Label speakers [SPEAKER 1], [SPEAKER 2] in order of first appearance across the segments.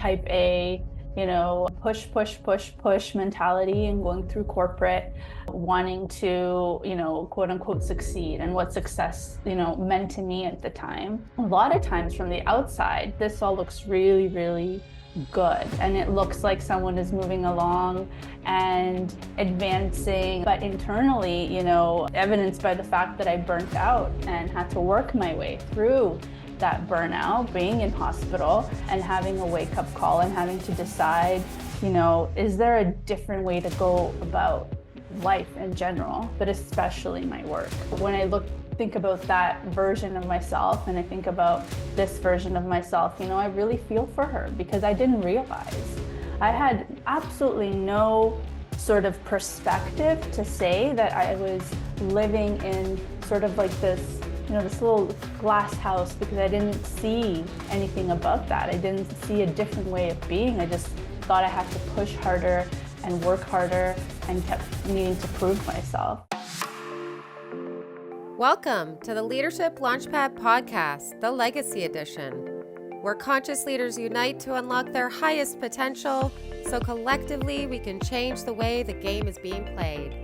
[SPEAKER 1] type A, push mentality and going through corporate, wanting to, quote unquote succeed, and what success, meant to me at the time. A lot of times from the outside, this all looks really, really good. And it looks like someone is moving along and advancing, but internally, evidenced by the fact that I burnt out and had to work my way through that burnout, being in hospital and having a wake-up call and having to decide, is there a different way to go about life in general, but especially my work. When I think about that version of myself and I think about this version of myself, I really feel for her, because I didn't realize. I had absolutely no sort of perspective to say that I was living in sort of like this little glass house, because I didn't see anything above that. I didn't see a different way of being. I just thought I had to push harder and work harder and kept needing to prove myself.
[SPEAKER 2] Welcome to the Leadership Launchpad Podcast, the Legacy Edition, where conscious leaders unite to unlock their highest potential so collectively we can change the way the game is being played.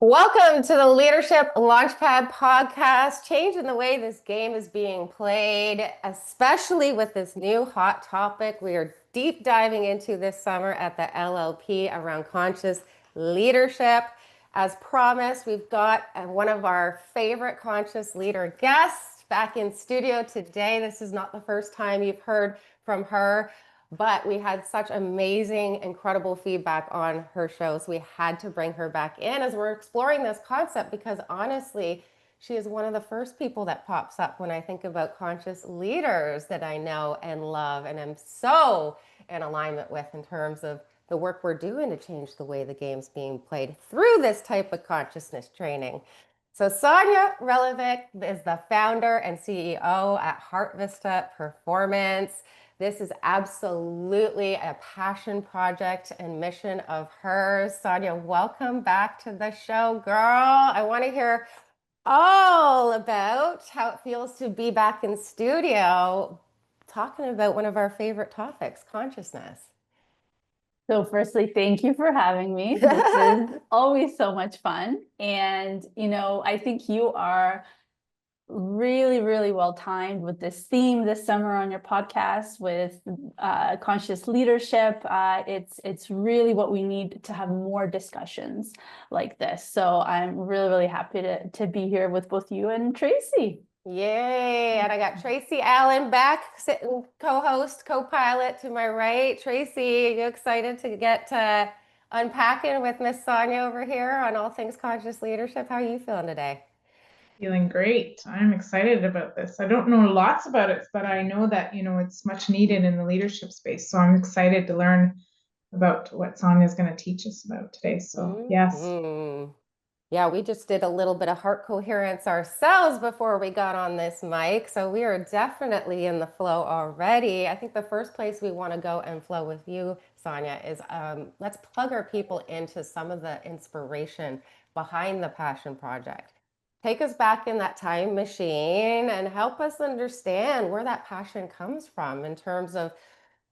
[SPEAKER 2] Welcome to the Leadership Launchpad Podcast, changing the way this game is being played, especially with this new hot topic we are deep diving into this summer at the LLP around conscious leadership. As promised, we've got one of our favorite conscious leader guests back in studio today. This is not the first time you've heard from her, but we had such amazing, incredible feedback on her show, so we had to bring her back in as we're exploring this concept, because honestly, she is one of the first people that pops up when I think about conscious leaders that I know and love and am so in alignment with in terms of the work we're doing to change the way the game's being played through this type of consciousness training. So Sanja Ralevic is the founder and CEO at Heartvista Performance. This is absolutely a passion project and mission of hers. Sanja, welcome back to the show, girl. I want to hear all about how it feels to be back in studio talking about one of our favorite topics, consciousness.
[SPEAKER 1] So firstly, thank you for having me. This is always so much fun. And, I think you are really, really well timed with this theme this summer on your podcast with conscious leadership. It's really what we need to have more discussions like this. So I'm really, really happy to be here with both you and Tracey.
[SPEAKER 2] Yay! And I got Tracey Allen back, sitting co-host, co-pilot to my right. Tracey, you excited to get to unpacking with Miss Sanja over here on all things conscious leadership? How are you feeling today?
[SPEAKER 3] Feeling great. I'm excited about this. I don't know lots about it, but I know that, it's much needed in the leadership space. So I'm excited to learn about what Sanja is going to teach us about today. So yes.
[SPEAKER 2] Yeah, we just did a little bit of heart coherence ourselves before we got on this mic. So we are definitely in the flow already. I think the first place we want to go and flow with you, Sanja, is let's plug our people into some of the inspiration behind the Passion Project. Take us back in that time machine and help us understand where that passion comes from in terms of,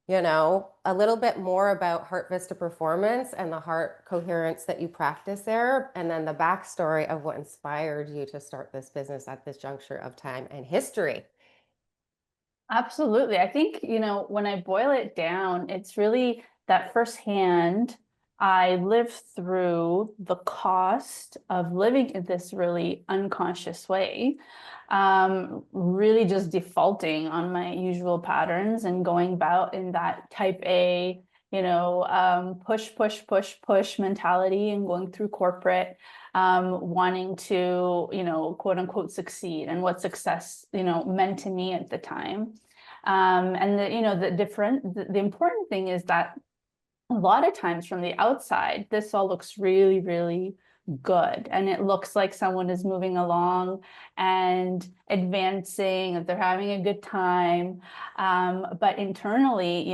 [SPEAKER 2] a little bit more about Heartvista Performance and the heart coherence that you practice there, and then the backstory of what inspired you to start this business at this juncture of time and history.
[SPEAKER 1] Absolutely. I think, when I boil it down, it's really that firsthand. I lived through the cost of living in this really unconscious way, really just defaulting on my usual patterns and going about in that type A, push mentality and going through corporate, wanting to, quote unquote succeed, and what success, meant to me at the time. And the important thing is that a lot of times from the outside, this all looks really, really good. And it looks like someone is moving along and advancing, that they're having a good time. But internally,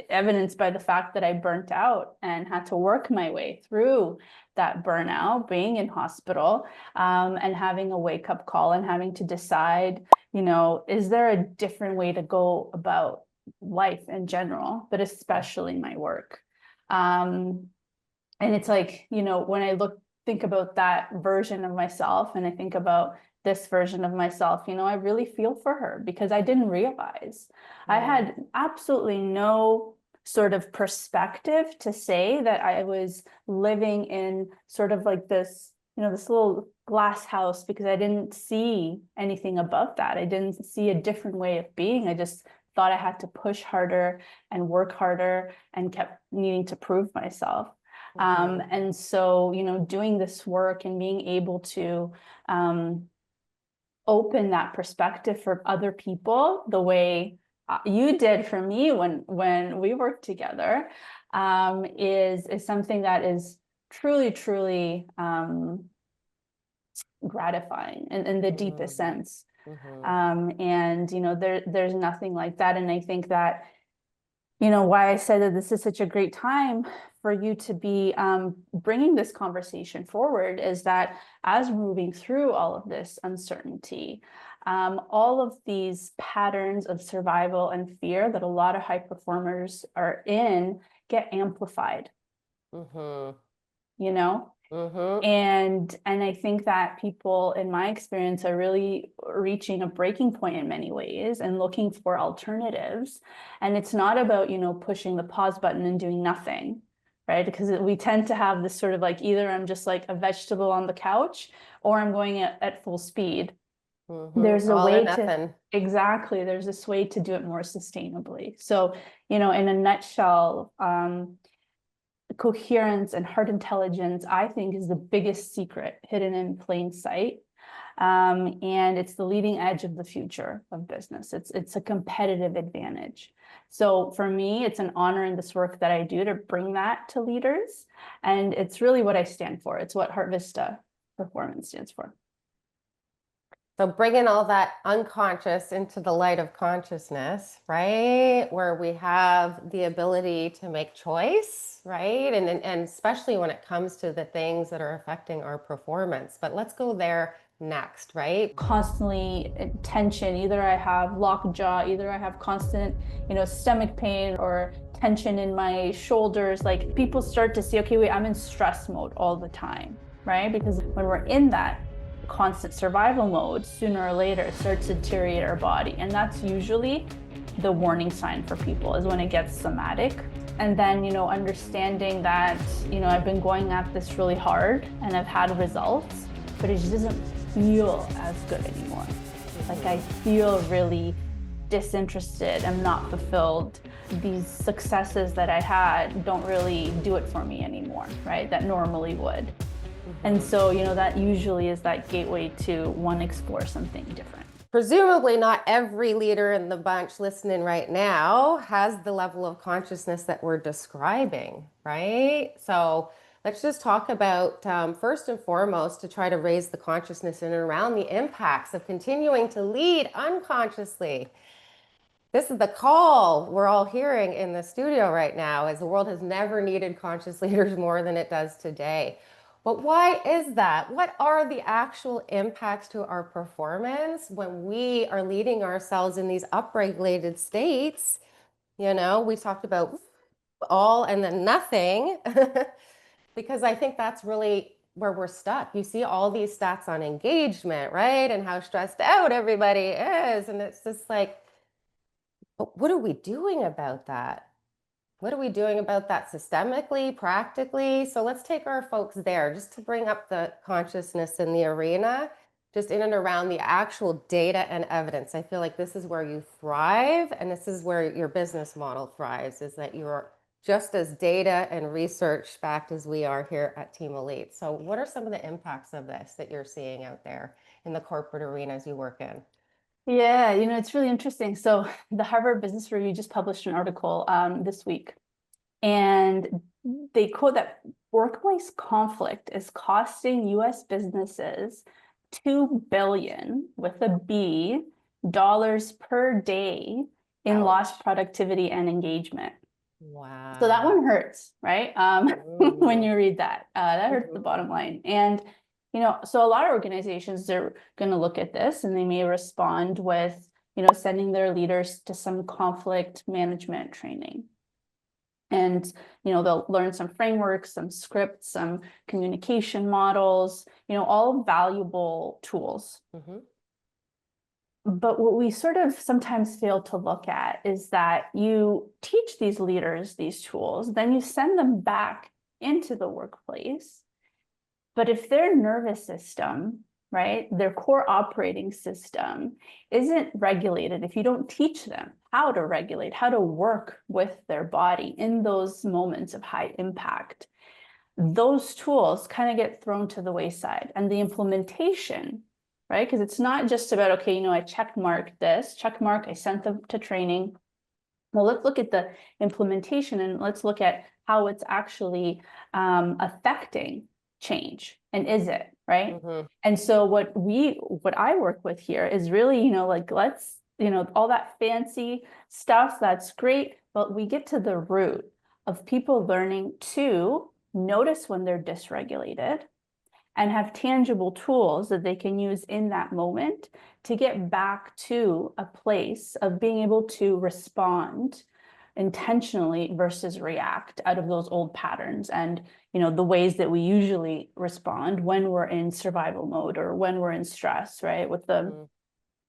[SPEAKER 1] evidenced by the fact that I burnt out and had to work my way through that burnout, being in hospital, and having a wake-up call and having to decide, is there a different way to go about life in general, but especially my work? And it's like, when I think about that version of myself, and I think about this version of myself, I really feel for her, because I didn't realize. I had absolutely no sort of perspective to say that I was living in sort of like this, this little glass house, because I didn't see anything above that. I didn't see a different way of being. I just thought I had to push harder and work harder, and kept needing to prove myself. And so, doing this work and being able to open that perspective for other people the way you did for me when we worked together, is something that is truly, truly gratifying in the deepest sense. And there's nothing like that. And I think that why I said that this is such a great time for you to be bringing this conversation forward is that as we're moving through all of this uncertainty, all of these patterns of survival and fear that a lot of high performers are in get amplified. And I think that people, in my experience, are really reaching a breaking point in many ways and looking for alternatives. And it's not about, pushing the pause button and doing nothing, right? Because we tend to have this sort of like, either I'm just like a vegetable on the couch, or I'm going at full speed. There's a way to, exactly, there's this way to do it more sustainably. So, in a nutshell, coherence and heart intelligence, I think, is the biggest secret hidden in plain sight. And it's the leading edge of the future of business. It's a competitive advantage. So for me, it's an honor in this work that I do to bring that to leaders. And it's really what I stand for. It's what Heartvista Performance stands for.
[SPEAKER 2] So bringing all that unconscious into the light of consciousness, right? Where we have the ability to make choice, right? And especially when it comes to the things that are affecting our performance. But let's go there next, right?
[SPEAKER 1] Constantly tension. Either I have locked jaw, either I have constant, stomach pain, or tension in my shoulders. Like, people start to see, okay, wait, I'm in stress mode all the time, right? Because when we're in that constant survival mode, sooner or later it starts to deteriorate our body. And that's usually the warning sign for people, is when it gets somatic. And then, understanding that, I've been going at this really hard and I've had results, but it just doesn't feel as good anymore. Like, I feel really disinterested. I'm not fulfilled. These successes that I had don't really do it for me anymore, right? That normally would. And so, that usually is that gateway to want to explore something different.
[SPEAKER 2] Presumably not every leader in the bunch listening right now has the level of consciousness that we're describing, right? So let's just talk about, first and foremost, to try to raise the consciousness in and around the impacts of continuing to lead unconsciously. This is the call we're all hearing in the studio right now, as the world has never needed conscious leaders more than it does today. But why is that? What are the actual impacts to our performance when we are leading ourselves in these upregulated states? We talked about all and then nothing, because I think that's really where we're stuck. You see all these stats on engagement, right? And how stressed out everybody is. And it's just like, but what are we doing about that? What are we doing about that systemically, practically? So let's take our folks there, just to bring up the consciousness in the arena, just in and around the actual data and evidence. I feel like this is where you thrive, and this is where your business model thrives, is that you're just as data and research backed as we are here at Team Elite. So what are some of the impacts of this that you're seeing out there in the corporate arenas you work in?
[SPEAKER 1] Yeah, it's really interesting. So the Harvard Business Review just published an article this week, and they quote that workplace conflict is costing U.S. businesses $2 billion with a B dollars per day in lost productivity and engagement.
[SPEAKER 2] Wow.
[SPEAKER 1] So that one hurts, right? When you read that, that hurts the bottom line. And So a lot of organizations, they're going to look at this and they may respond with, sending their leaders to some conflict management training. And, they'll learn some frameworks, some scripts, some communication models, all valuable tools.
[SPEAKER 2] Mm-hmm.
[SPEAKER 1] But what we sort of sometimes fail to look at is that you teach these leaders these tools, then you send them back into the workplace. But if their nervous system, right, their core operating system isn't regulated, if you don't teach them how to regulate, how to work with their body in those moments of high impact, those tools kind of get thrown to the wayside. And the implementation, right, because it's not just about, okay, I check mark this, check mark, I sent them to training. Well, let's look at the implementation and let's look at how it's actually affecting change, and is it, right?
[SPEAKER 2] Mm-hmm.
[SPEAKER 1] And so what I work with here is really, let's, all that fancy stuff, that's great, but we get to the root of people learning to notice when they're dysregulated and have tangible tools that they can use in that moment to get back to a place of being able to respond intentionally versus react out of those old patterns and the ways that we usually respond when we're in survival mode or when we're in stress, right, with the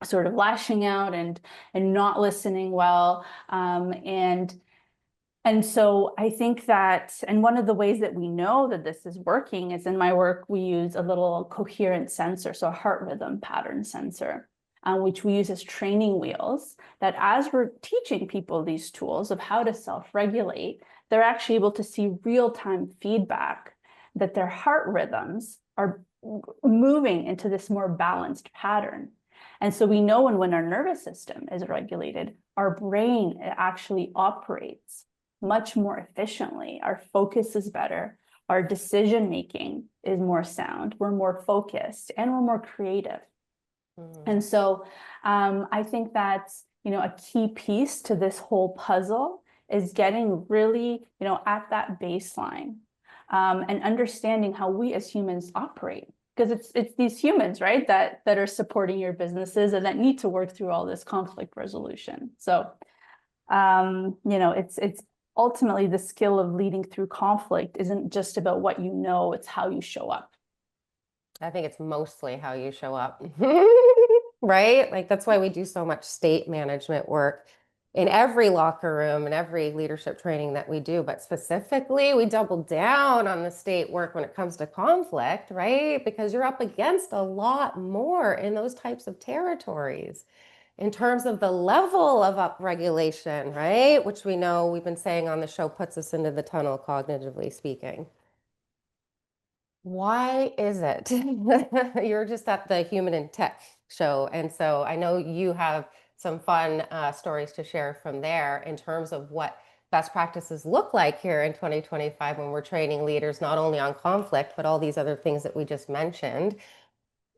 [SPEAKER 1] sort of lashing out and not listening well, and so I think that, and one of the ways that we know that this is working is in my work, we use a little coherence sensor, so a heart rhythm pattern sensor, which we use as training wheels, that as we're teaching people these tools of how to self-regulate, they're actually able to see real-time feedback that their heart rhythms are moving into this more balanced pattern. And so we know when our nervous system is regulated, our brain actually operates much more efficiently. Our focus is better. Our decision-making is more sound. We're more focused and we're more creative. And so I think that's, a key piece to this whole puzzle is getting really, at that baseline and understanding how we as humans operate. Because it's these humans, right, that are supporting your businesses and that need to work through all this conflict resolution. So, it's ultimately the skill of leading through conflict isn't just about what you know, it's how you show up.
[SPEAKER 2] I think it's mostly how you show up, right? Like that's why we do so much state management work in every locker room and every leadership training that we do. But specifically, we double down on the state work when it comes to conflict, right? Because you're up against a lot more in those types of territories in terms of the level of upregulation, right? Which we know we've been saying on the show puts us into the tunnel, cognitively speaking. Why is it? You're just at the Human in Tech show. And so I know you have some fun stories to share from there in terms of what best practices look like here in 2025 when we're training leaders, not only on conflict, but all these other things that we just mentioned.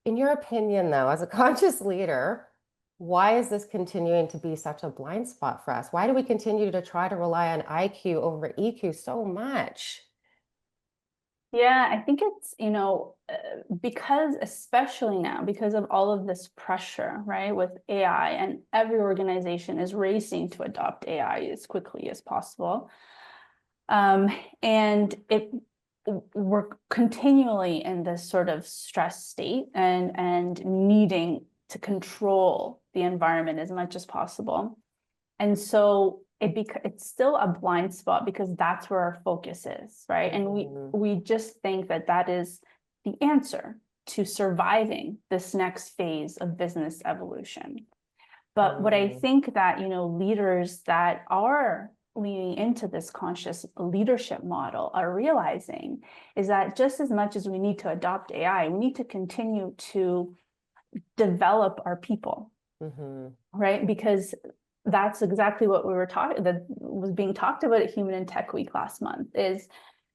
[SPEAKER 2] In your opinion, though, as a conscious leader, why is this continuing to be such a blind spot for us? Why do we continue to try to rely on IQ over EQ so much?
[SPEAKER 1] Yeah, I think it's, because especially now, because of all of this pressure, right, with AI, and every organization is racing to adopt AI as quickly as possible. And we're continually in this sort of stress state and needing to control the environment as much as possible. And so it's still a blind spot because that's where our focus is, right? And we just think that is the answer to surviving this next phase of business evolution. But what I think that, leaders that are leaning into this conscious leadership model are realizing is that just as much as we need to adopt AI, we need to continue to develop our people, right? Because that's exactly what that was being talked about at Human in Tech Week last month, is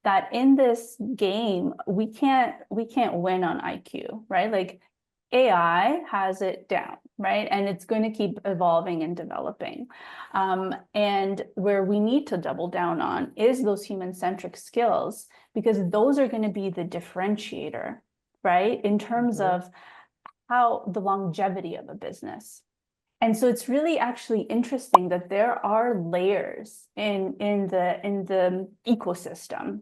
[SPEAKER 1] that in this game, we can't win on IQ, right? Like AI has it down, right? And it's going to keep evolving and developing. And where we need to double down on is those human-centric skills, because those are going to be the differentiator right? In terms of how the longevity of a business. And so it's really actually interesting that there are layers in the ecosystem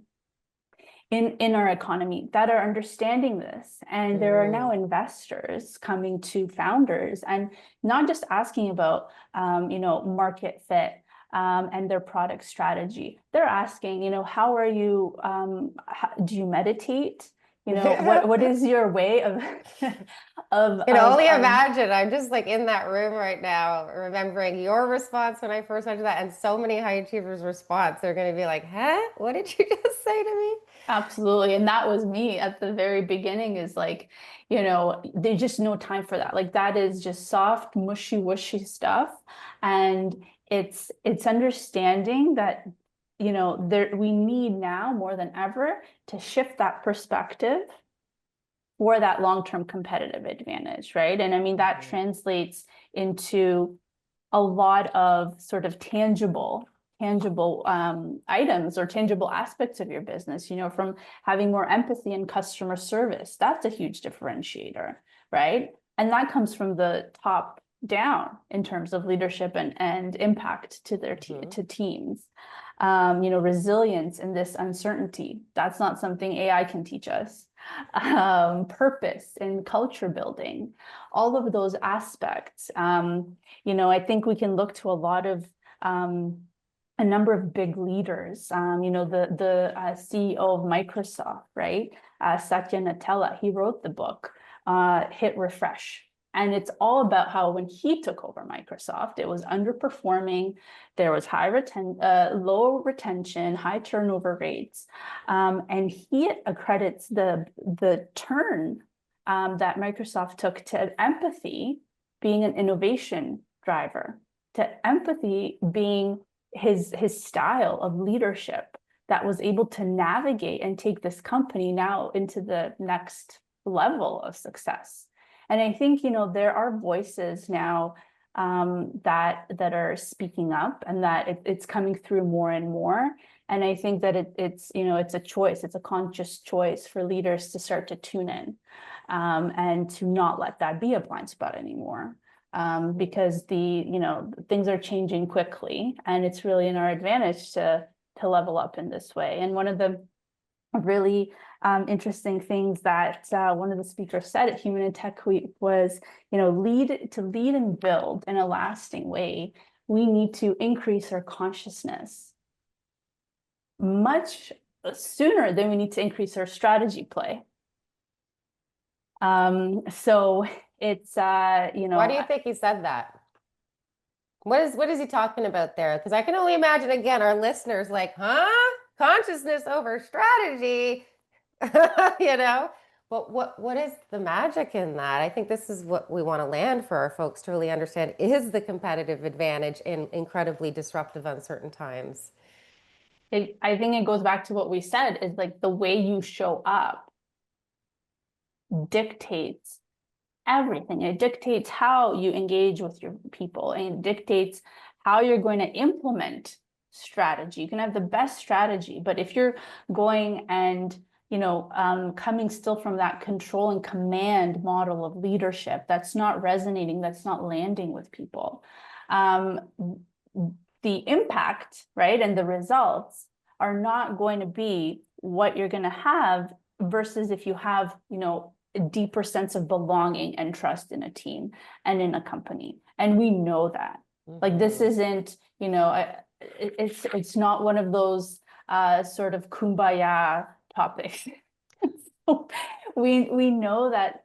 [SPEAKER 1] in our economy that are understanding this. And there are now investors coming to founders and not just asking about market fit and their product strategy. They're asking, how are you, do you meditate? What is your way of
[SPEAKER 2] I can only imagine. I'm just like in that room right now, remembering your response when I first went to that, and so many high achievers' response. They're going to be like, "Huh? What did you just say to me?"
[SPEAKER 1] Absolutely. And that was me at the very beginning, is like, there's just no time for that. Like, that is just soft, mushy, wushy stuff. And it's understanding that, we need now more than ever to shift that perspective for that long-term competitive advantage, right? And I mean, that translates into a lot of sort of tangible items or tangible aspects of your business, from having more empathy and customer service. That's a huge differentiator, right? And that comes from the top down in terms of leadership and impact to their to teams. Resilience in this uncertainty. That's not something AI can teach us. Purpose and culture building, all of those aspects. I think we can look to a lot of a number of big leaders. The CEO of Microsoft, right? Satya Nadella, he wrote the book, Hit Refresh. And it's all about how when he took over Microsoft, it was underperforming. There was low retention, high turnover rates. And he accredits the turn that Microsoft took to empathy being an innovation driver, to empathy being his style of leadership that was able to navigate and take this company now into the next level of success. And I think, there are voices now that are speaking up, and that it's coming through more and more. And I think that it's a choice. It's a conscious choice for leaders to start to tune in and to not let that be a blind spot anymore. Because things are changing quickly, and it's really in our advantage to level up in this way. And one of the really interesting things that one of the speakers said at Human in Tech Week was, lead and build in a lasting way. We need to increase our consciousness much sooner than we need to increase our strategy play. So it's Why
[SPEAKER 2] do you think he said that? What is he talking about there? Because I can only imagine, again, our listeners like, huh? Consciousness over strategy, But what is the magic in that? I think this is what we want to land for our folks to really understand is the competitive advantage in incredibly disruptive, uncertain times.
[SPEAKER 1] I think it goes back to what we said, is like the way you show up dictates everything. It dictates how you engage with your people, and it dictates how you're going to implement strategy. You can have the best strategy, but if you're going and coming still from that control and command model of leadership, that's not resonating, that's not landing with people. The impact, right, and the results are not going to be what you're going to have versus if you have, a deeper sense of belonging and trust in a team and in a company. And we know that. Like, this isn't, it's not one of those sort of kumbaya topics. So we know that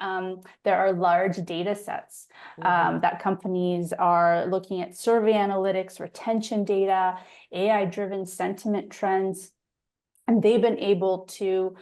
[SPEAKER 1] there are large data sets that companies are looking at: survey analytics, retention data, AI-driven sentiment trends. And they've been able to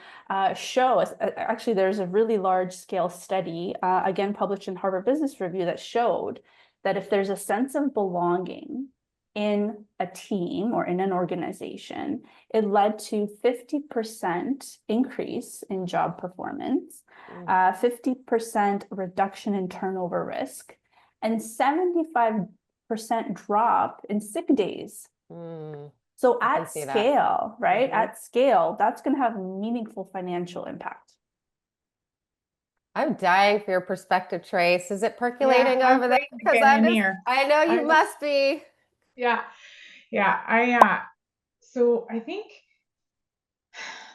[SPEAKER 1] show us, actually, there's a really large scale study, again, published in Harvard Business Review, that showed that if there's a sense of belonging in a team or in an organization, it led to 50% increase in job performance, 50% reduction in turnover risk, and 75% drop in sick days. So at scale, right? At scale, that's going to have meaningful financial impact.
[SPEAKER 2] I'm dying for your perspective, Trace. Is it percolating
[SPEAKER 3] Yeah, I'm
[SPEAKER 2] over there?
[SPEAKER 3] waiting to
[SPEAKER 2] Because
[SPEAKER 3] get in here.
[SPEAKER 2] I know you
[SPEAKER 3] I just,
[SPEAKER 2] must be.
[SPEAKER 3] yeah, yeah. So I think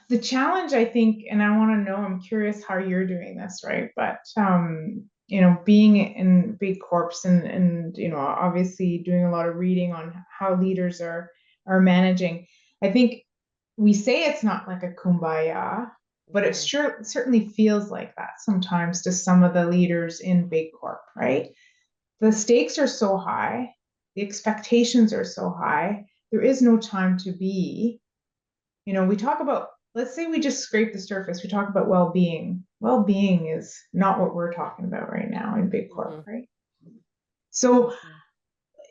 [SPEAKER 3] the challenge, I think, and I want to know, I'm curious how you're doing this, right? But being in big corps and obviously doing a lot of reading on how leaders are managing. I think we say it's not like a kumbaya, but it certainly feels like that sometimes to some of the leaders in big corp, right? The stakes are so high, the expectations are so high. There is no time to be. We talk about, let's say we just scrape the surface, we talk about well-being. Well-being is not what we're talking about right now in big corp, right? So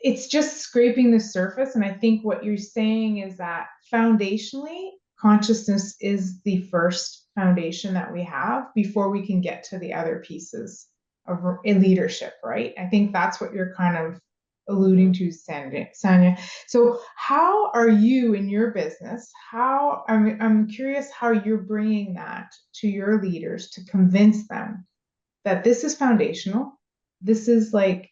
[SPEAKER 3] it's just scraping the surface. And I think what you're saying is that foundationally, consciousness is the first foundation that we have before we can get to the other pieces of in leadership, right? I think that's what you're kind of alluding to, Sanja. So how are you in your business? I'm curious how you're bringing that to your leaders to convince them that this is foundational. This is like,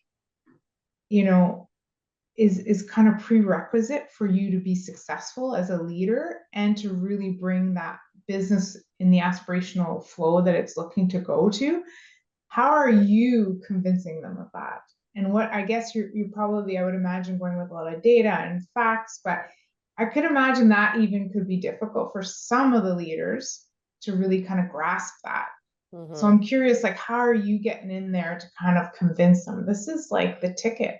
[SPEAKER 3] is kind of prerequisite for you to be successful as a leader and to really bring that business in the aspirational flow that it's looking to go to. How are you convincing them of that? And what, I guess you probably, I would imagine, going with a lot of data and facts, but I could imagine that even could be difficult for some of the leaders to really kind of grasp that. So I'm curious, like, how are you getting in there to kind of convince them? This is like the ticket.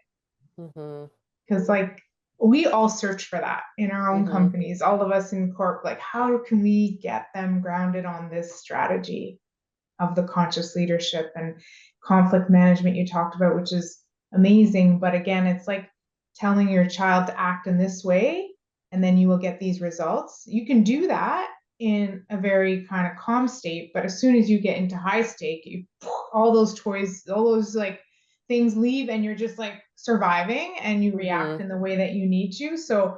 [SPEAKER 3] Because like we all search for that in our own companies, all of us in corp, like how can we get them grounded on this strategy of the conscious leadership and conflict management you talked about, which is amazing. But again, it's like telling your child to act in this way and then you will get these results. You can do that in a very kind of calm state, but as soon as you get into high stake, all those toys, all those like things leave and you're just like surviving and you react in the way that you need to. So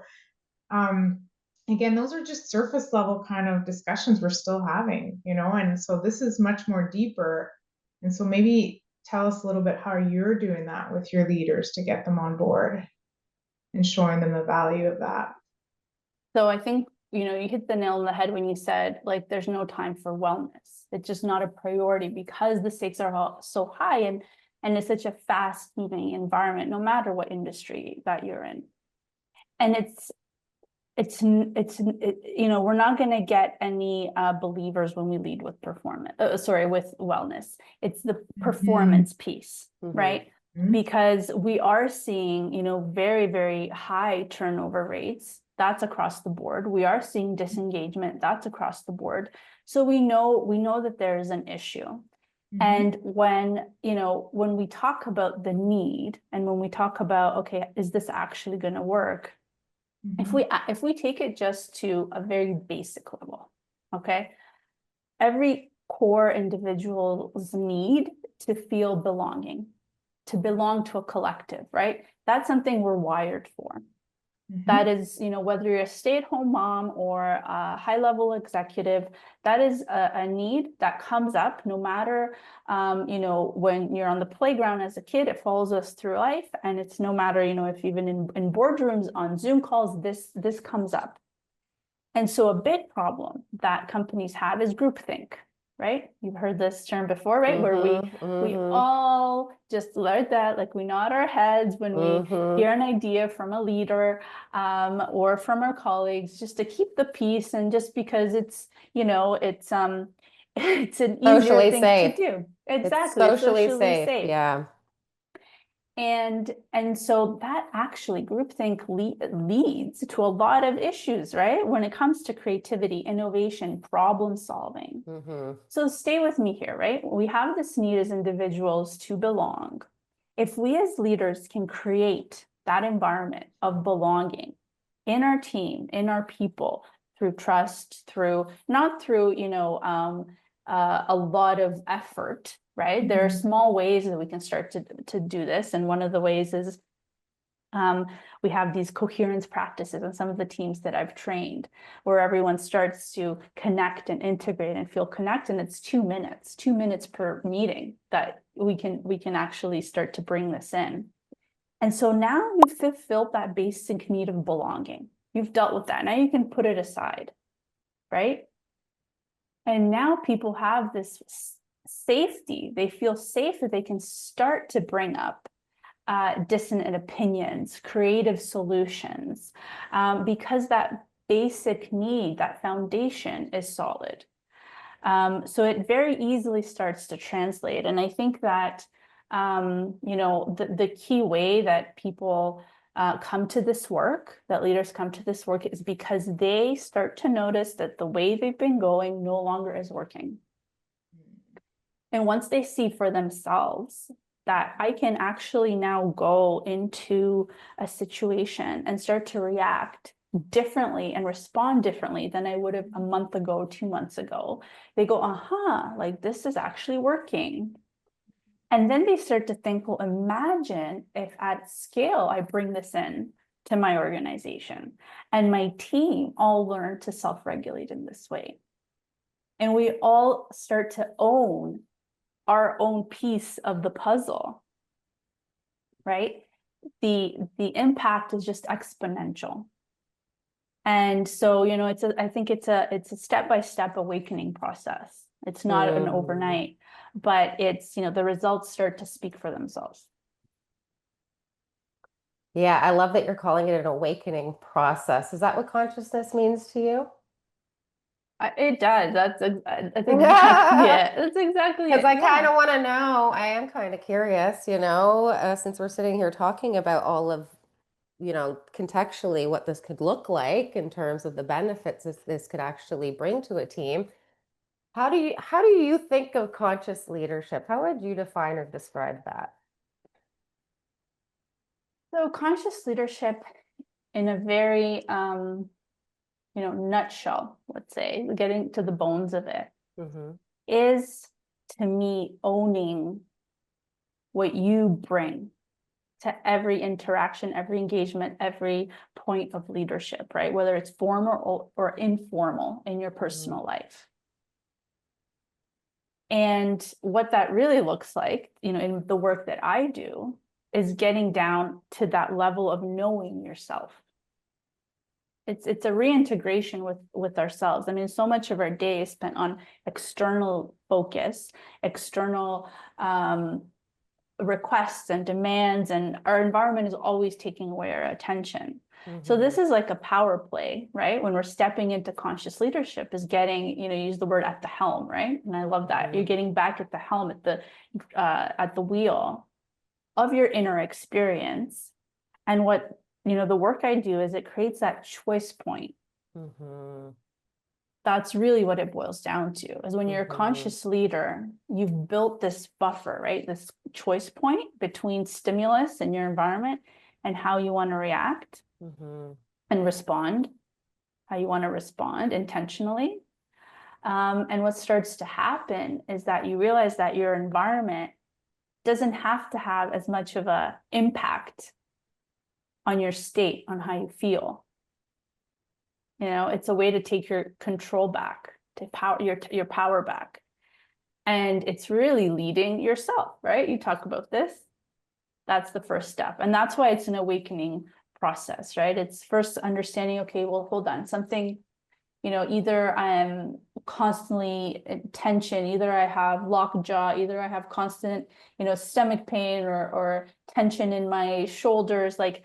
[SPEAKER 3] again, those are just surface level kind of discussions we're still having, and so this is much more deeper. And so maybe tell us a little bit how you're doing that with your leaders to get them on board and showing them the value of that.
[SPEAKER 1] So I think, you hit the nail on the head when you said, like, there's no time for wellness. It's just not a priority because the stakes are so high and it's such a fast moving environment, no matter what industry that you're in. And we're not going to get any believers when we lead with with wellness. It's the performance piece, right? Because we are seeing, very, very high turnover rates. That's across the board. We are seeing disengagement. That's across the board. So we know that there is an issue. And when we talk about the need and when we talk about, okay, is this actually going to work? If we take it just to a very basic level, okay, every core individual's need to feel belonging, to belong to a collective, right? That's something we're wired for. That is, whether you're a stay-at-home mom or a high-level executive, that is a need that comes up no matter, when you're on the playground as a kid, it follows us through life. And it's no matter, if even in boardrooms, on Zoom calls, this comes up. And so a big problem that companies have is groupthink, right? You've heard this term before, right? Where we all just learned that, like, we nod our heads when we hear an idea from a leader or from our colleagues, just to keep the peace, and just because it's it's an easier thing to do. Exactly,
[SPEAKER 2] it's socially safe. Yeah.
[SPEAKER 1] And so that actually groupthink leads to a lot of issues, right? When it comes to creativity, innovation, problem solving. So stay with me here, right? We have this need as individuals to belong. If we as leaders can create that environment of belonging in our team, in our people, through trust, not through a lot of effort, right? There are small ways that we can start to do this. And one of the ways is We have these coherence practices in some of the teams that I've trained, where everyone starts to connect and integrate and feel connect. And it's 2 minutes per meeting that we can actually start to bring this in. And so now you've fulfilled that basic need of belonging. You've dealt with that. Now you can put it aside, right? And now people have this safety. They feel safe that they can start to bring up dissonant opinions, creative solutions, because that basic need, that foundation is solid. So it very easily starts to translate. And I think that, the key way that people come to this work, that leaders come to this work, is because they start to notice that the way they've been going no longer is working. And once they see for themselves that I can actually now go into a situation and start to react differently and respond differently than I would have a month ago, 2 months ago, they go, aha, like this is actually working. And then they start to think, well, imagine if at scale I bring this in to my organization and my team all learn to self-regulate in this way. And we all start to own our own piece of the puzzle, right? The impact is just exponential. And so, I think it's a step-by-step awakening process. It's not an overnight, but it's, the results start to speak for themselves.
[SPEAKER 2] Yeah, I love that you're calling it an awakening process. Is that what consciousness means to you?
[SPEAKER 1] It does. That's exactly it. That's exactly it.
[SPEAKER 2] Because I kind of want to know. I am kind of curious, since we're sitting here talking about all of, contextually what this could look like in terms of the benefits this could actually bring to a team. How do you think of conscious leadership? How would you define or describe that?
[SPEAKER 1] So conscious leadership, in a very nutshell, let's say, getting to the bones of it, is to me owning what you bring to every interaction, every engagement, every point of leadership, right? Whether it's formal or informal in your personal life. And what that really looks like, in the work that I do, is getting down to that level of knowing yourself. It's a reintegration with ourselves. I mean, so much of our day is spent on external focus, external requests and demands, and our environment is always taking away our attention. So this is like a power play, right? When we're stepping into conscious leadership, is getting, use the word at the helm, right? And I love that. You're getting back at the helm, at the wheel of your inner experience. And what the work I do is it creates that choice point. That's really what it boils down to, is when you're a conscious leader, you've built this buffer, right? This choice point between stimulus and your environment and how you want to react and respond, how you want to respond intentionally. And what starts to happen is that you realize that your environment doesn't have to have as much of an impact on your state, on how you feel. It's a way to take your control back, to your power back. And it's really leading yourself, right? You talk about this. That's the first step. And that's why it's an awakening process, right? It's first understanding, okay, well, hold on, something, either I'm constantly in tension, either I have locked jaw, either I have constant, stomach pain or tension in my shoulders. Like,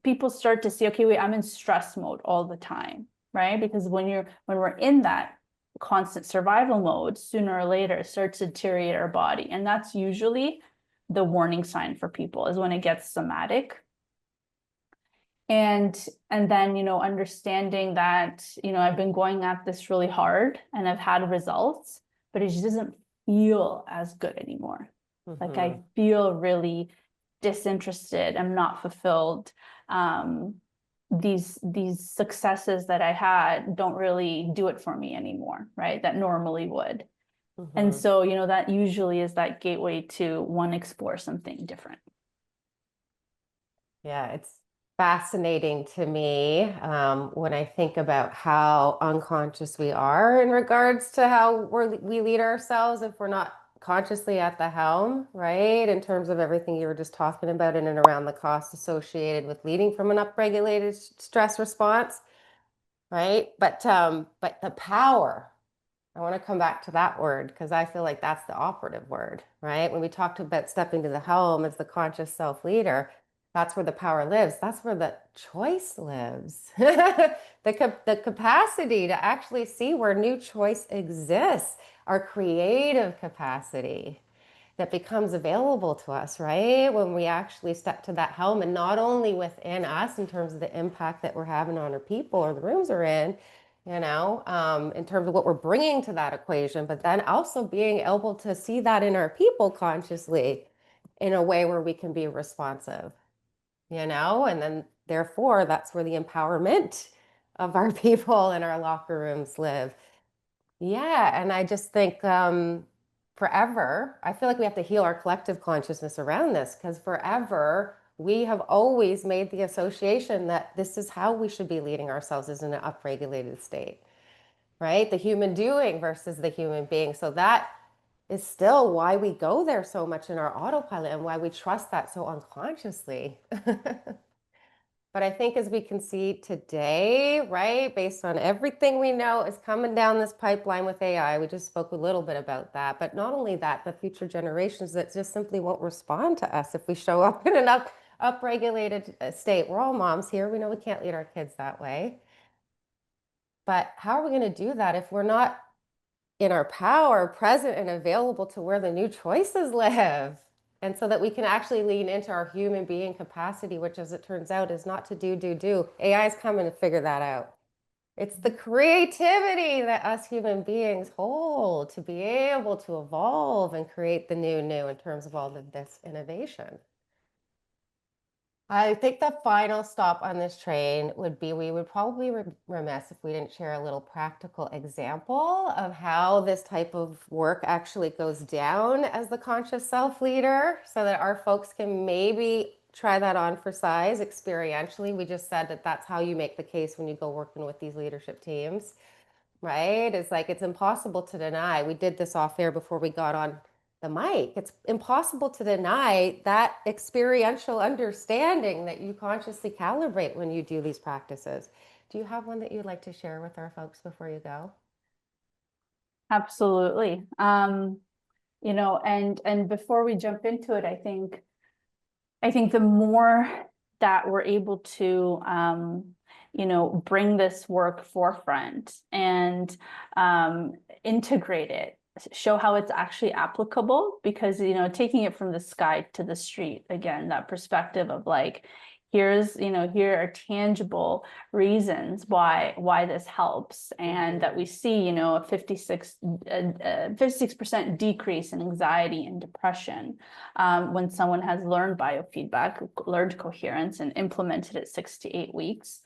[SPEAKER 1] people start to see, okay, wait, I'm in stress mode all the time, right? Because when we're in that constant survival mode, sooner or later it starts to deteriorate our body. And that's usually the warning sign for people, is when it gets somatic. And then, understanding that, I've been going at this really hard and I've had results, but it just doesn't feel as good anymore. Like, I feel really disinterested. I'm not fulfilled. These successes that I had don't really do it for me anymore, right? That normally would. And so, that usually is that gateway to want to explore something different.
[SPEAKER 2] Yeah, it's fascinating to me when I think about how unconscious we are in regards to how we lead ourselves if we're not consciously at the helm, right? In terms of everything you were just talking about in and around the costs associated with leading from an upregulated stress response, right? But the power, I want to come back to that word because I feel like that's the operative word, right? When we talked about stepping to the helm as the conscious self-leader, that's where the power lives. That's where the choice lives. The capacity to actually see where new choice exists, our creative capacity that becomes available to us, right? When we actually step to that helm, and not only within us in terms of the impact that we're having on our people or the rooms we're in, in terms of what we're bringing to that equation, but then also being able to see that in our people consciously in a way where we can be responsive, and then therefore that's where the empowerment of our people in our locker rooms live. Yeah, and I just think forever, I feel like we have to heal our collective consciousness around this because forever we have always made the association that this is how we should be leading ourselves as in an upregulated state, right? The human doing versus the human being. So that is still why we go there so much in our autopilot and why we trust that so unconsciously. But I think as we can see today, right, based on everything we know is coming down this pipeline with AI, we just spoke a little bit about that, but not only that, the future generations that just simply won't respond to us if we show up in an upregulated state. We're all moms here. We know we can't lead our kids that way. But how are we going to do that if we're not in our power, present and available to where the new choices live? And so that we can actually lean into our human being capacity, which as it turns out is not to do. AI is coming to figure that out. It's the creativity that us human beings hold to be able to evolve and create the new in terms of all of this innovation. I think the final stop on this train would be we would probably be remiss if we didn't share a little practical example of how this type of work actually goes down as the conscious self leader so that our folks can maybe try that on for size experientially. We just said that that's how you make the case when you go working with these leadership teams, right? It's like it's impossible to deny. We did this off air before we got on the mic. It's impossible to deny that experiential understanding that you consciously calibrate when you do these practices. Do you have one that you'd like to share with our folks before you go?
[SPEAKER 1] Absolutely. And before we jump into it, I think the more that we're able to bring this work forefront and integrate it, show how it's actually applicable, because taking it from the sky to the street, again, that perspective of like, here are tangible reasons why this helps, and that we see a 56% decrease in anxiety and depression when someone has learned biofeedback, learned coherence, and implemented it 6 to 8 weeks.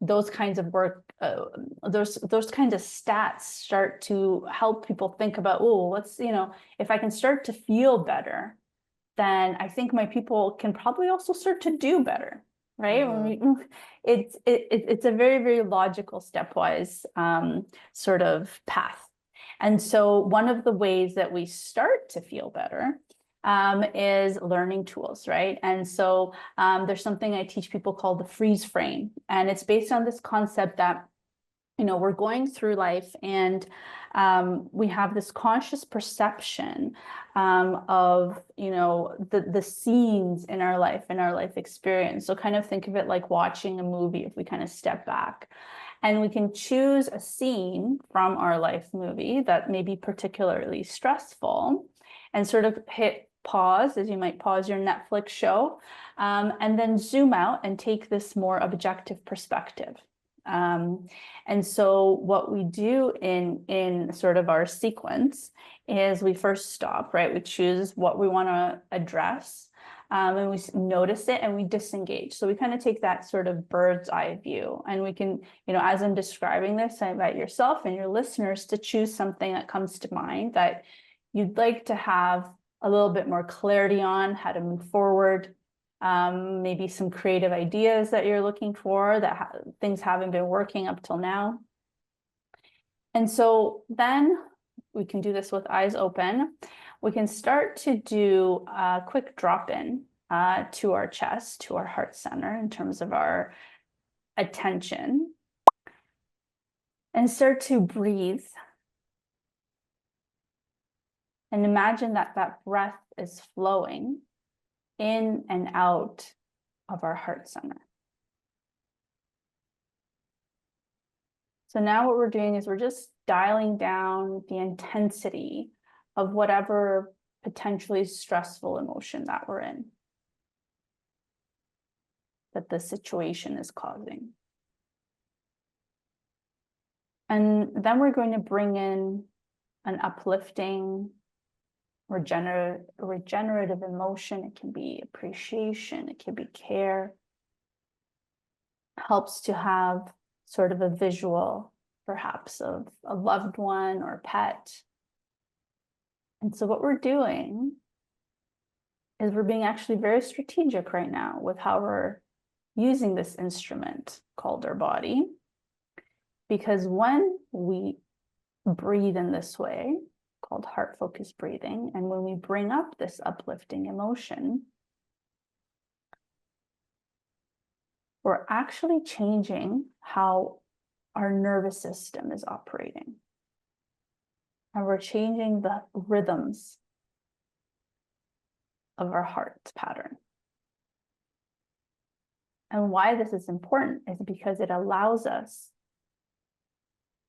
[SPEAKER 1] Those kinds of work, those kinds of stats start to help people think about, if I can start to feel better, then I think my people can probably also start to do better, right? Mm-hmm. It's a very, very logical stepwise sort of path. And so one of the ways that we start to feel better is learning tools, right? And so there's something I teach people called the freeze frame. And it's based on this concept that, we're going through life and we have this conscious perception of, the scenes in our life experience. So kind of think of it like watching a movie if we kind of step back. And we can choose a scene from our life movie that may be particularly stressful and sort of hit pause, as you might pause your Netflix show, and then zoom out and take this more objective perspective. And so what we do in sort of our sequence is we first stop, right? We choose what we want to address, and we notice it and we disengage. So we kind of take that sort of bird's eye view, and we can, as I'm describing this, I invite yourself and your listeners to choose something that comes to mind that you'd like to have a little bit more clarity on how to move forward. maybe some creative ideas that you're looking for, that things haven't been working up till now. And so then we can do this with eyes open. We can start to do a quick drop-in to our chest, to our heart center in terms of our attention, and start to breathe. And imagine that that breath is flowing in and out of our heart center. So now what we're doing is we're just dialing down the intensity of whatever potentially stressful emotion that we're in, that the situation is causing. And then we're going to bring in an uplifting, regenerative emotion. It can be appreciation, it can be care. Helps to have sort of a visual, perhaps, of a loved one or pet. And so what we're doing is we're being actually very strategic right now with how we're using this instrument called our body. Because when we breathe in this way, called heart-focused breathing, and when we bring up this uplifting emotion, we're actually changing how our nervous system is operating. And we're changing the rhythms of our heart pattern. And why this is important is because it allows us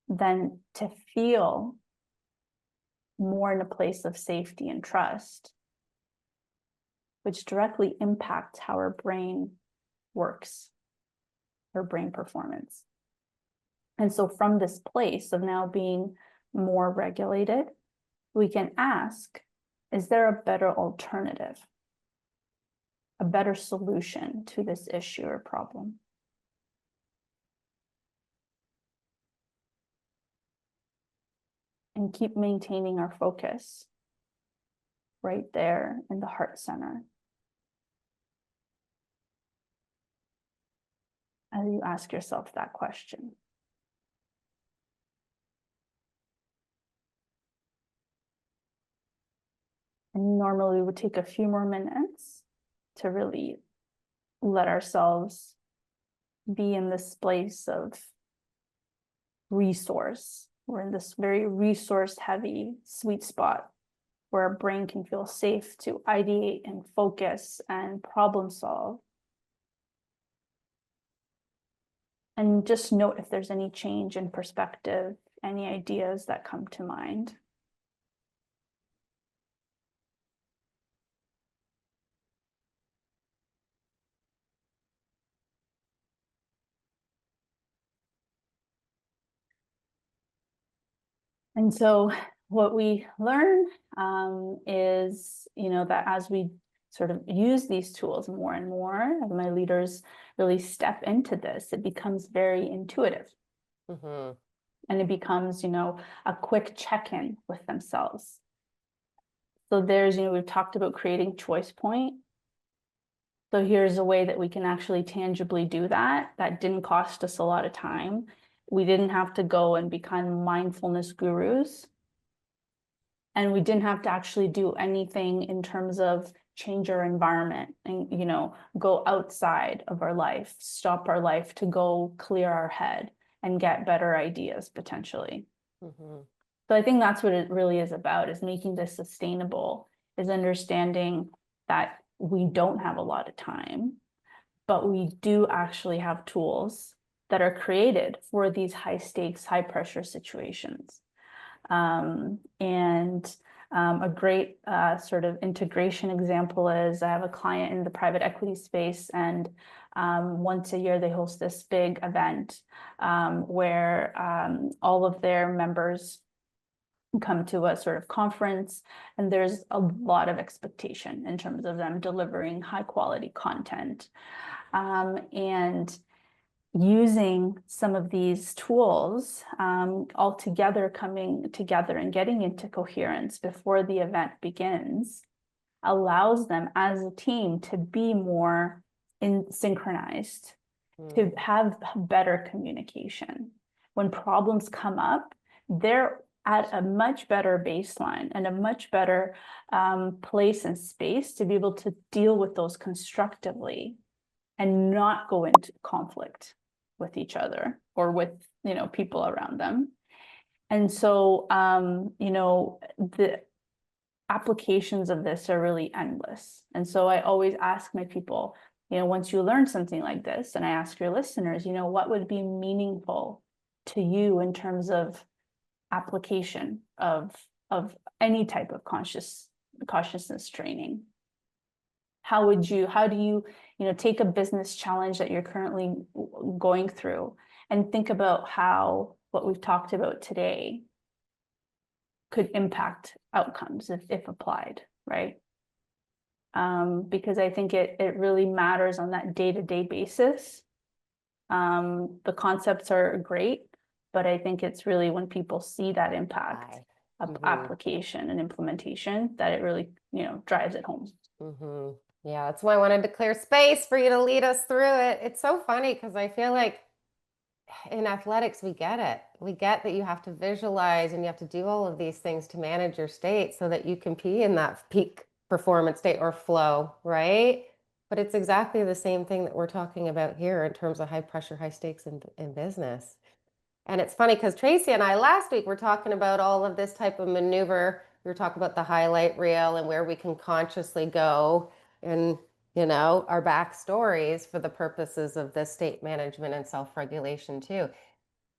[SPEAKER 1] then to feel more in a place of safety and trust, which directly impacts how our brain works, our brain performance. And so from this place of now being more regulated, we can ask, is there a better alternative, a better solution to this issue or problem? And keep maintaining our focus right there in the heart center as you ask yourself that question. And normally we would take a few more minutes to really let ourselves be in this place of resource. We're in this very resource-heavy sweet spot where our brain can feel safe to ideate and focus and problem solve. And just note if there's any change in perspective, any ideas that come to mind. And so what we learn is, that as we sort of use these tools more and more, as my leaders really step into this, it becomes very intuitive. Mm-hmm. And it becomes, a quick check-in with themselves. So there's, we've talked about creating choice point. So here's a way that we can actually tangibly do that. That didn't cost us a lot of time. We didn't have to go and become mindfulness gurus. And we didn't have to actually do anything in terms of change our environment and, go outside of our life, stop our life to go clear our head and get better ideas potentially. Mm-hmm. So I think that's what it really is about, is making this sustainable, is understanding that we don't have a lot of time, but we do actually have tools that are created for these high stakes, high pressure situations. A great sort of integration example is I have a client in the private equity space, and once a year they host this big event where all of their members come to a sort of conference, and there's a lot of expectation in terms of them delivering high quality content. And using some of these tools all together, coming together and getting into coherence before the event begins, allows them as a team to be more synchronized, to have better communication. When problems come up, they're at a much better baseline and a much better place and space to be able to deal with those constructively and not go into conflict with each other or with, people around them. And so, the applications of this are really endless. And so I always ask my people, once you learn something like this, and I ask your listeners, what would be meaningful to you in terms of application of any type of consciousness training? How do you, take a business challenge that you're currently going through and think about how what we've talked about today could impact outcomes if applied, right? Because I think it really matters on that day-to-day basis. The concepts are great, but I think it's really when people see that impact of application and implementation that it really, drives it home.
[SPEAKER 2] Yeah, that's why I wanted to clear space for you to lead us through it. It's so funny because I feel like in athletics, we get it. We get that you have to visualize and you have to do all of these things to manage your state so that you can be in that peak performance state or flow, right? But it's exactly the same thing that we're talking about here in terms of high pressure, high stakes in business. And it's funny because Tracey and I last week were talking about all of this type of maneuver. We were talking about the highlight reel and where we can consciously go and our backstories for the purposes of this state management and self-regulation too.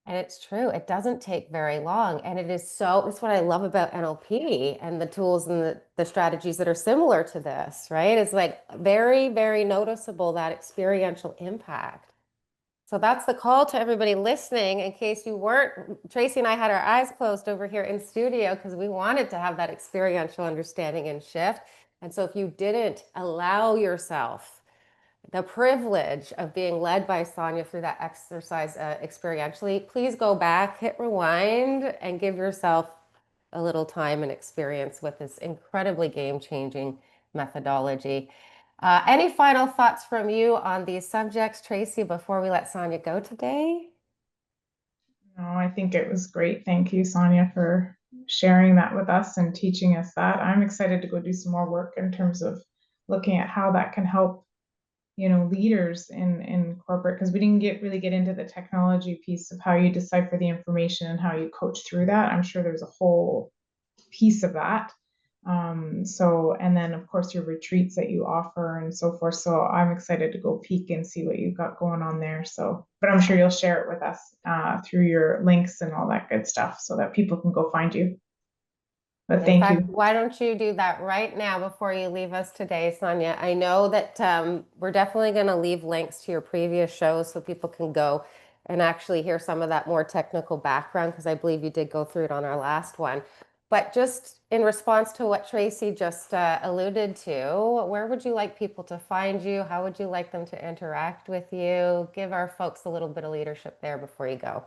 [SPEAKER 2] And it's true, it doesn't take very long. And it's what I love about NLP and the tools and the strategies that are similar to this, right? It's like very, very noticeable, that experiential impact. So that's the call to everybody listening. In case you weren't, Tracey and I had our eyes closed over here in studio because we wanted to have that experiential understanding and shift. And so if you didn't allow yourself the privilege of being led by Sanja through that exercise experientially, please go back, hit rewind, and give yourself a little time and experience with this incredibly game-changing methodology. Any final thoughts from you on these subjects, Tracey, before we let Sanja go today?
[SPEAKER 3] No, I think it was great. Thank you, Sanja, for sharing that with us and teaching us that. I'm excited to go do some more work in terms of looking at how that can help, leaders in corporate, because we didn't really get into the technology piece of how you decipher the information and how you coach through that. I'm sure there's a whole piece of that. And then of course your retreats that you offer and so forth. So I'm excited to go peek and see what you've got going on there. So, but I'm sure you'll share it with us through your links and all that good stuff so that people can go find you. But thank you.
[SPEAKER 2] Why don't you do that right now before you leave us today, Sanja? I know that we're definitely going to leave links to your previous shows so people can go and actually hear some of that more technical background, because I believe you did go through it on our last one. But just in response to what Tracey just alluded to, where would you like people to find you? How would you like them to interact with you? Give our folks a little bit of leadership there before you go.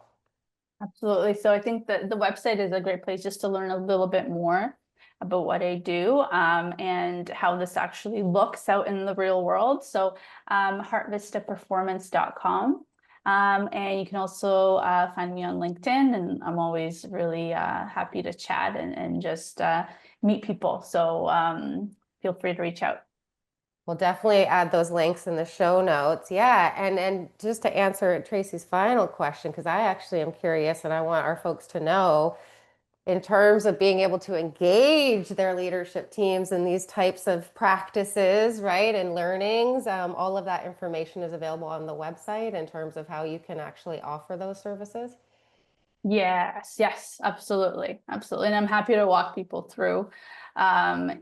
[SPEAKER 1] Absolutely. So I think that the website is a great place just to learn a little bit more about what I do and how this actually looks out in the real world. So heartvistaperformance.com. And you can also find me on LinkedIn, and I'm always really happy to chat and just meet people. So feel free to reach out.
[SPEAKER 2] We'll definitely add those links in the show notes. Yeah, and just to answer Tracey's final question, because I actually am curious and I want our folks to know, in terms of being able to engage their leadership teams in these types of practices, right, and learnings, all of that information is available on the website in terms of how you can actually offer those services.
[SPEAKER 1] Yes, absolutely. And I'm happy to walk people through. And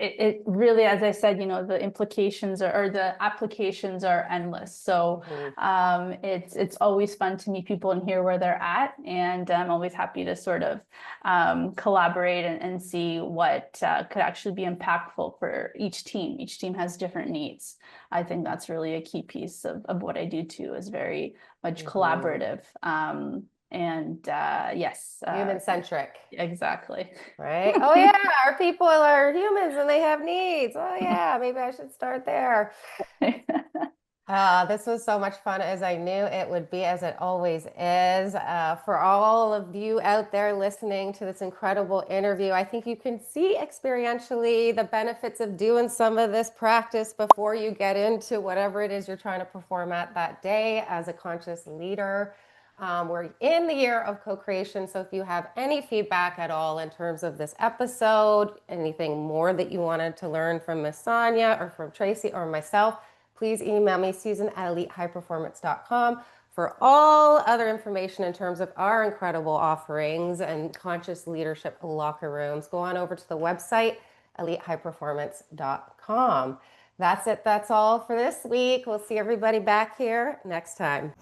[SPEAKER 1] it really, as I said, the implications or the applications are endless. So it's always fun to meet people and hear where they're at. And I'm always happy to sort of collaborate and see what could actually be impactful for each team. Each team has different needs. I think that's really a key piece of what I do too, is very much collaborative. And yes.
[SPEAKER 2] Human-centric.
[SPEAKER 1] Exactly.
[SPEAKER 2] Right? Oh yeah, our people are humans and they have needs. Oh yeah, maybe I should start there. This was so much fun, as I knew it would be, as it always is. For all of you out there listening to this incredible interview, I think you can see experientially the benefits of doing some of this practice before you get into whatever it is you're trying to perform at that day as a conscious leader. We're in the year of co-creation, so if you have any feedback at all in terms of this episode, anything more that you wanted to learn from Miss Sanja or from Tracey or myself, please email me, susan@elitehighperformance.com. For all other information in terms of our incredible offerings and conscious leadership locker rooms, go on over to the website, elitehighperformance.com. That's it. That's all for this week. We'll see everybody back here next time.